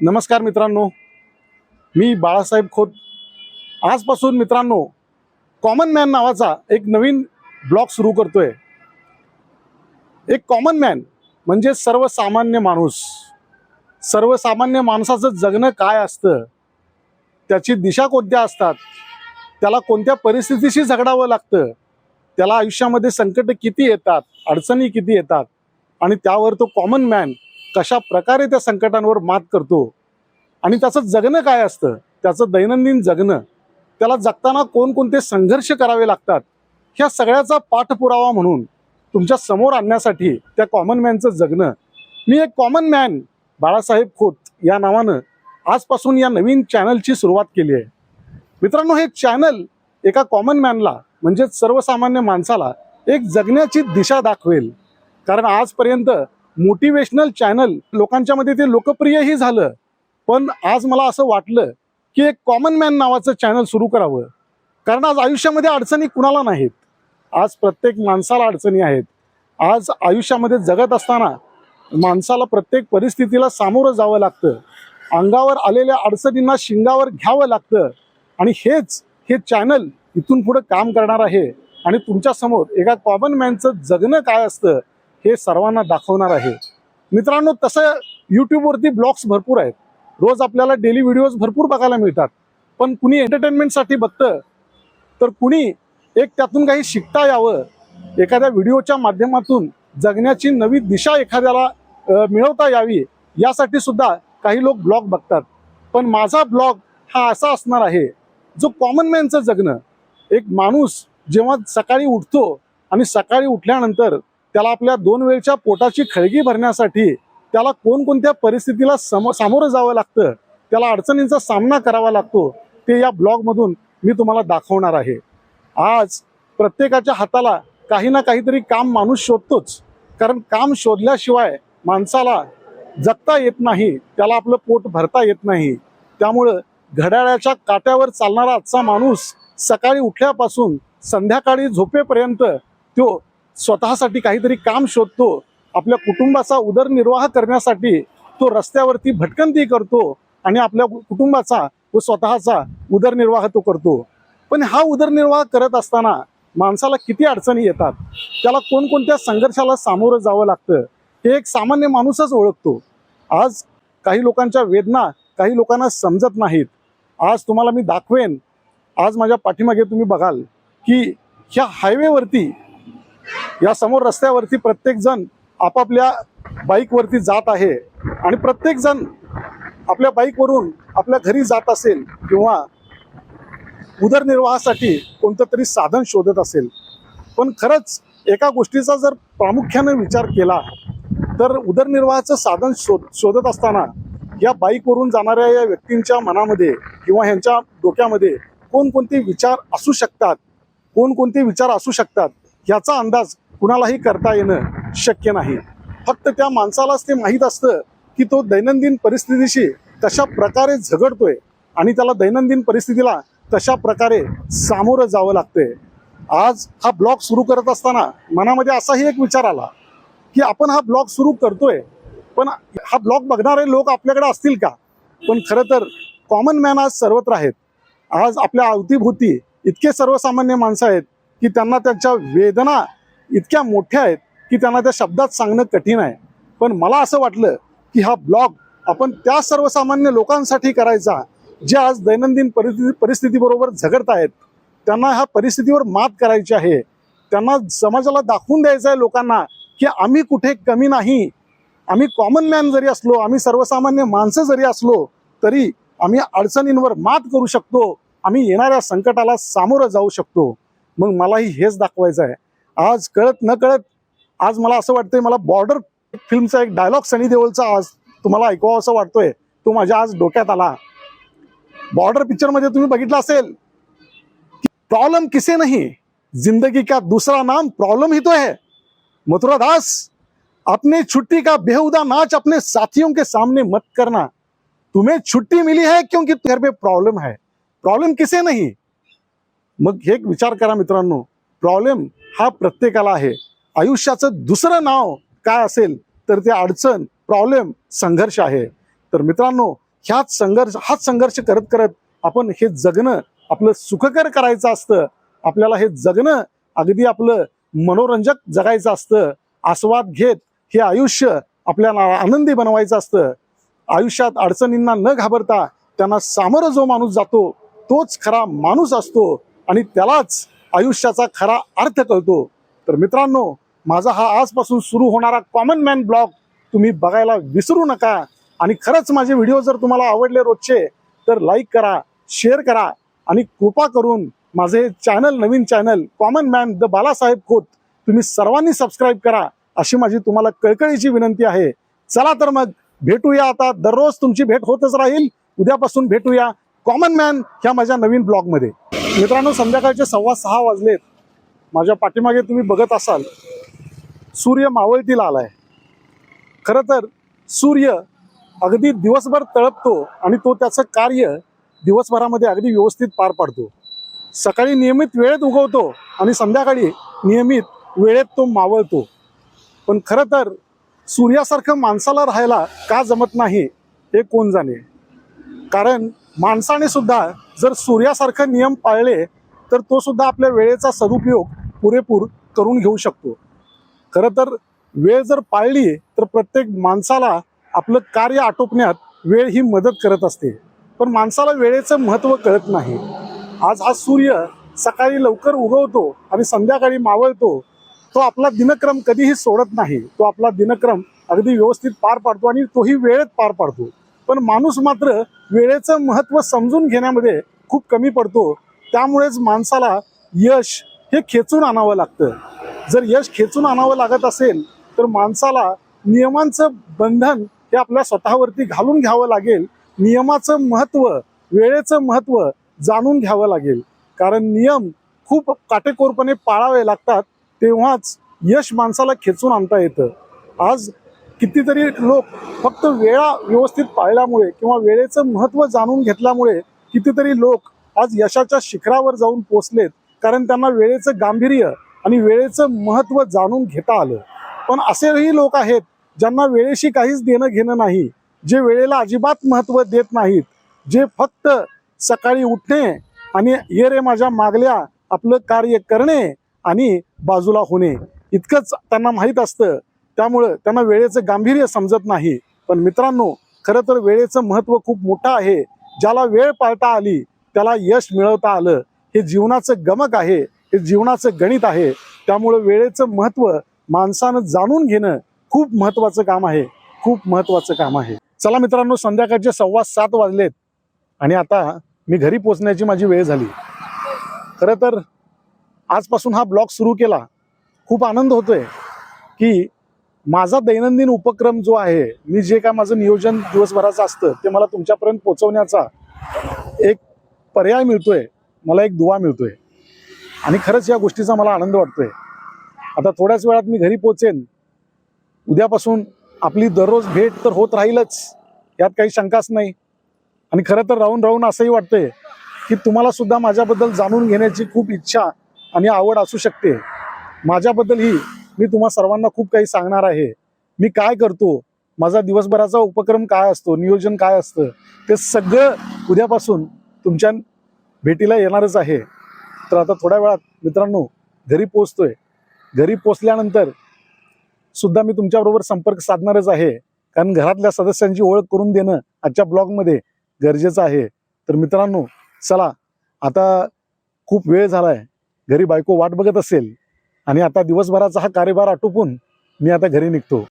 नमस्कार मित्रांनो, मी बाळासाहेब खोत. आजपासून मित्रांनो कॉमन मॅन नावाचा एक नवीन ब्लॉग सुरू करतोय. एक कॉमन मॅन म्हणजे सर्वसामान्य माणूस. सर्वसामान्य माणसाचं जगणं काय असतं, त्याची दिशा कोणत्या असतात, त्याला कोणत्या परिस्थितीशी झगडावं लागतं, त्याला आयुष्यामध्ये संकट किती येतात, अडचणी किती येतात आणि त्यावर तो कॉमन मॅन कशा प्रकारे त्या संकटांवर मात करतो आणि त्याचं जगणं काय असतं, त्याचं दैनंदिन जगणं, त्याला जगताना कोणकोणते संघर्ष करावे लागतात, ह्या सगळ्याचा पाठपुरावा म्हणून तुमच्या समोर आणण्यासाठी त्या कॉमन मॅनचं जगणं मी एक कॉमन मॅन बाळासाहेब खोत या नावानं आजपासून या नवीन चॅनलची सुरुवात केली आहे. मित्रांनो, हे चॅनल एका कॉमन मॅनला म्हणजे सर्वसामान्य माणसाला एक जगण्याची दिशा दाखवेल. कारण आजपर्यंत मोटिवेशनल चॅनल लोकांच्या मध्ये ते लोकप्रियही झालं, पण आज मला असं वाटलं की एक कॉमन मॅन नावाचं चॅनल सुरू करावं. कारण आज आयुष्यामध्ये अडचणी कुणाला नाहीत. आज प्रत्येक माणसाला अडचणी आहेत. आज आयुष्यामध्ये जगत असताना माणसाला प्रत्येक परिस्थितीला सामोरं जावं लागतं. अंगावर आलेल्या अडचणींना शिंगावर घ्यावं लागतं. आणि हे चॅनल इथून पुढे काम करणार आहे आणि तुमच्या समोर एका कॉमन मॅनचं जगणं काय असतं हे सर्वांना दाखवणार आहे. मित्रांनो, तसं यूट्यूबवरती ब्लॉग्स भरपूर आहेत. रोज आपल्याला डेली व्हिडिओज भरपूर बघायला मिळतात. पण कुणी एंटरटेनमेंटसाठी बघतं, तर कुणी एक त्यातून काही शिकता यावं, एखाद्या व्हिडिओच्या माध्यमातून जगण्याची नवी दिशा एखाद्याला मिळवता यावी यासाठी सुद्धा काही लोक ब्लॉग बघतात. पण माझा ब्लॉग हा असा असणार आहे जो कॉमन मॅनचं जगणं. एक माणूस जेव्हा सकाळी उठतो आणि सकाळी उठल्यानंतर त्याला आपल्या 2 वेळच्या पोटाची खळगी भरण्यासाठी त्याला कोणकोणत्या परिस्थितीला सामोरं जावं लागतं, त्याला अडचणींचा सामना करावा लागतो, ते या ब्लॉगमधून मी तुम्हाला दाखवणार आहे. आज प्रत्येकाच्या हाताला काही ना काहीतरी काम माणूस शोधतोच. कारण काम शोधल्याशिवाय माणसाला जगता येत नाही, त्याला आपलं पोट भरता येत नाही. त्यामुळं घड्याळाच्या काट्यावर चालणारा आजचा माणूस सकाळी उठल्यापासून संध्याकाळी झोपेपर्यंत तो स्वतःसाठी काहीतरी काम शोधतो. आपल्या कुटुंबाचा उदरनिर्वाह करण्यासाठी तो रस्त्यावरती भटकंती करतो आणि आपल्या कुटुंबाचा व स्वतःचा उदरनिर्वाह तो करतो. पण हा उदरनिर्वाह करत असताना माणसाला किती अडचणी येतात, त्याला कोणकोणत्या संघर्षाला सामोरं जावं लागतं, हे एक सामान्य माणूसच ओळखतो. आज काही लोकांच्या वेदना काही लोकांना समजत नाहीत. आज तुम्हाला मी दाखवेन. आज माझ्या पाठीमागे तुम्ही बघाल की ह्या हायवेवरती, या समोर रस्त्यावरती प्रत्येक जण आपापल्या बाईकवरती जात आहे आणि प्रत्येक जण आपल्या बाईकवरून आपल्या घरी जात असेल किंवा उदरनिर्वाहासाठी कोणतं तरी साधन शोधत असेल. पण खरंच एका गोष्टीचा जर प्रामुख्याने विचार केला तर उदरनिर्वाहाचं साधन शोधत असताना या बाईकवरून जाणाऱ्या या व्यक्तींच्या मनामध्ये किंवा ह्यांच्या डोक्यामध्ये कोणकोणते विचार असू शकतात, कोणकोणते विचार असू शकतात याचा अंदाज कुणालाही करता येणं शक्य नाही. फक्त त्या माणसालाच ते माहीत असतं की तो दैनंदिन परिस्थितीशी कशा प्रकारे झगडतोय आणि त्याला दैनंदिन परिस्थितीला कशा प्रकारे सामोरं जावं लागतंय. आज हा ब्लॉग सुरू करत असताना मनामध्ये असाही एक विचार आला की आपण हा ब्लॉग सुरू करतोय, पण हा ब्लॉग बघणारे लोक आपल्याकडे असतील का? पण खरं तर कॉमन मॅन आज सर्वत्र आहेत. आज आपल्या अवतीभोवती इतके सर्वसामान्य माणसं आहेत की त्यांना त्यांच्या वेदना इतक्या मोठ्या आहेत की त्यांना त्या शब्दात सांगणं कठीण आहे. पण मला असं वाटलं की हा ब्लॉग आपण त्या सर्वसामान्य लोकांसाठी करायचा जे आज दैनंदिन परिस्थितीबरोबर झगडत आहेत. त्यांना ह्या परिस्थितीवर मात करायची आहे. त्यांना समाजाला दाखवून द्यायचं आहे लोकांना की आम्ही कुठे कमी नाही. आम्ही कॉमन मॅन जरी असलो, आम्ही सर्वसामान्य माणसं जरी असलो तरी आम्ही अडचणींवर मात करू शकतो. आम्ही येणाऱ्या संकटाला सामोरं जाऊ शकतो. मग मलाही हेच दाखवायचं आहे. आज कळत न कळत आज मला असं वाटतंय, मला बॉर्डर फिल्मचा एक डायलॉग सनी देओलचा आज तुम्हाला ऐकावं असं वाटतोय. तो माझ्या आज डोक्यात आला. बॉर्डर पिक्चर मध्ये तुम्ही बघितलं असेल की प्रॉब्लम किसे नहीं, जिंदगी का दूसरा नाम प्रॉब्लम ही तो है. मथुरा दास, अपने छुट्टी का बेहुदा नाच अपने साथियों के सामने मत करना. तुम्हें छुट्टी मिली है क्योंकि घर पे प्रॉब्लम है. प्रॉब्लम किसे नहीं. मग एक विचार करा मित्रांनो, प्रॉब्लेम हा प्रत्येकाला आहे. आयुष्याचं दुसरं नाव काय असेल तर ते अडचण, प्रॉब्लेम, संघर्ष आहे. तर मित्रांनो, हाच संघर्ष करत करत आपण हे जगणं आपलं सुखकर करायचं असतं. आपल्याला हे जगणं अगदी आपलं मनोरंजक जगायचं असतं. आस्वाद घेत हे आयुष्य आपल्याला आनंदी बनवायचं असतं. आयुष्यात अडचणींना न घाबरता त्यांना सामोरं जो माणूस जातो तोच खरा माणूस असतो आणि त्यालाच आयुष्याचा खरा अर्थ कळतो. तर मित्रांनो, माझा हा आजपासून सुरू होणारा कॉमन मॅन ब्लॉग तुम्ही बघायला विसरू नका. आणि खरंच माझे व्हिडिओ जर तुम्हाला आवडले रोजचे तर लाईक करा, शेअर करा आणि कृपा करून माझे channel, Naveen channel common man the Balasaheb Khot तुम्ही सर्वांनी सबस्क्राईब करा, अशी माझी तुम्हाला कळकळीची विनंती आहे. चला तर मग भेटूया. आता दररोज तुमची भेट होतच राहील. उद्यापासून भेटूया कॉमन मॅन ह्या माझ्या नवीन ब्लॉगमध्ये. मित्रांनो, संध्याकाळचे 6:15 वाजलेत. माझ्या पाठीमागे तुम्ही बघत असाल सूर्य मावळतीला आलाय. खरं तर सूर्य अगदी दिवसभर तळपतो आणि तो त्याचं कार्य दिवसभरामध्ये अगदी व्यवस्थित पार पाडतो. सकाळी नियमित वेळेत उगवतो आणि संध्याकाळी नियमित वेळेत तो मावळतो. पण खरं तर सूर्यासारखं माणसाला राहायला का जमत नाही हे कोण जाणे. कारण माणसाने सुद्धा जर सूर्यासारखे नियम पाळले तर तो सुद्धा आपल्या वेळेचा सदुपयोग पुरेपूर करून घेऊ शकतो. खरं तर वेळ जर पाळली तर प्रत्येक माणसाला आपलं कार्य आटोपण्यात वेळ ही मदत करत असते. पण माणसाला वेळेचं महत्त्व कळत नाही. आज हा सूर्य सकाळी लवकर उगवतो आणि संध्याकाळी मावळतो. तो आपला दिनक्रम कधीही सोडत नाही. तो आपला दिनक्रम अगदी व्यवस्थित पार पाडतो आणि तोही वेळेत पार पाडतो. पण माणूस मात्र वेळेचं महत्त्व समजून घेण्यामध्ये खूप कमी पडतो. त्यामुळेच माणसाला यश हे खेचून आणावं लागतं. जर यश खेचून आणावं लागत असेल तर माणसाला नियमांचं बंधन हे आपल्या स्वतःवरती घालून घ्यावं लागेल. नियमाचं महत्त्व, वेळेचं महत्त्व जाणून घ्यावं लागेल. कारण नियम खूप काटेकोरपणे पाळावे लागतात, तेव्हाच यश माणसाला खेचून आणता येतं. आज कितीतरी लोक फक्त वेळा व्यवस्थित पाळल्यामुळे किंवा वेळेचं महत्त्व जाणून घेतल्यामुळे कितीतरी लोक आज यशाच्या शिखरावर जाऊन पोचलेत. कारण त्यांना वेळेचं गांभीर्य आणि वेळेचं महत्त्व जाणून घेता आलं. पण असेही लोक आहेत ज्यांना वेळेशी काहीच देणं घेणं नाही, जे वेळेला अजिबात महत्त्व देत नाहीत, जे फक्त सकाळी उठणे आणि ये रे माझ्या मागल्या आपलं कार्य करणे आणि बाजूला होणे इतकंच त्यांना माहीत असतं. त्यामुळं त्यांना वेळेचं गांभीर्य समजत नाही. पण मित्रांनो, खरं तर वेळेचं महत्त्व खूप मोठं आहे. ज्याला वेळ पाळता आली त्याला यश मिळवता आलं. हे जीवनाचं गमक आहे, हे जीवनाचं गणित आहे. त्यामुळं वेळेचं महत्त्व माणसानं जाणून घेणं खूप महत्त्वाचं काम आहे, खूप महत्त्वाचं काम आहे. चला मित्रांनो, संध्याकाळचे 7:15 वाजलेत आणि आता मी घरी पोचण्याची माझी वेळ झाली. खरं तर आजपासून हा ब्लॉग सुरू केला. खूप आनंद होतोय की माझा दैनंदिन उपक्रम जो आहे, मी जे काय माझं नियोजन दिवसभराचं असतं ते मला तुमच्यापर्यंत पोहोचवण्याचा एक पर्याय मिळतोय, मला एक दुवा मिळतोय आणि खरंच या गोष्टीचा मला आनंद वाटतोय. आता थोड्याच वेळात मी घरी पोचेन. उद्यापासून आपली दररोज भेट तर होत राहीलच, यात काही शंकाच नाही. आणि खरं तर राहून राहून असंही वाटतंय की तुम्हाला सुद्धा माझ्याबद्दल जाणून घेण्याची खूप इच्छा आणि आवड असू शकते. माझ्याबद्दलही मी तुम्हा सर्वांना खूप काही सांगणार आहे. मी काय करतो, माझा दिवसभराचा उपक्रम काय असतो, नियोजन काय असतं, ते सगळं उद्यापासून तुमच्या भेटीला येणारच आहे. तर आता थोड्या वेळात मित्रांनो घरी पोचतोय. घरी पोचल्यानंतर सुद्धा मी तुमच्याबरोबर संपर्क साधणारच आहे. कारण घरातल्या सदस्यांची ओळख करून देणं आजच्या ब्लॉगमध्ये गरजेचं आहे. तर मित्रांनो चला, आता खूप वेळ झालाय, घरी बायको वाट बघत असेल आणि आता दिवसभराचा हा कार्यभार आटोपून मी आता घरी निघतो.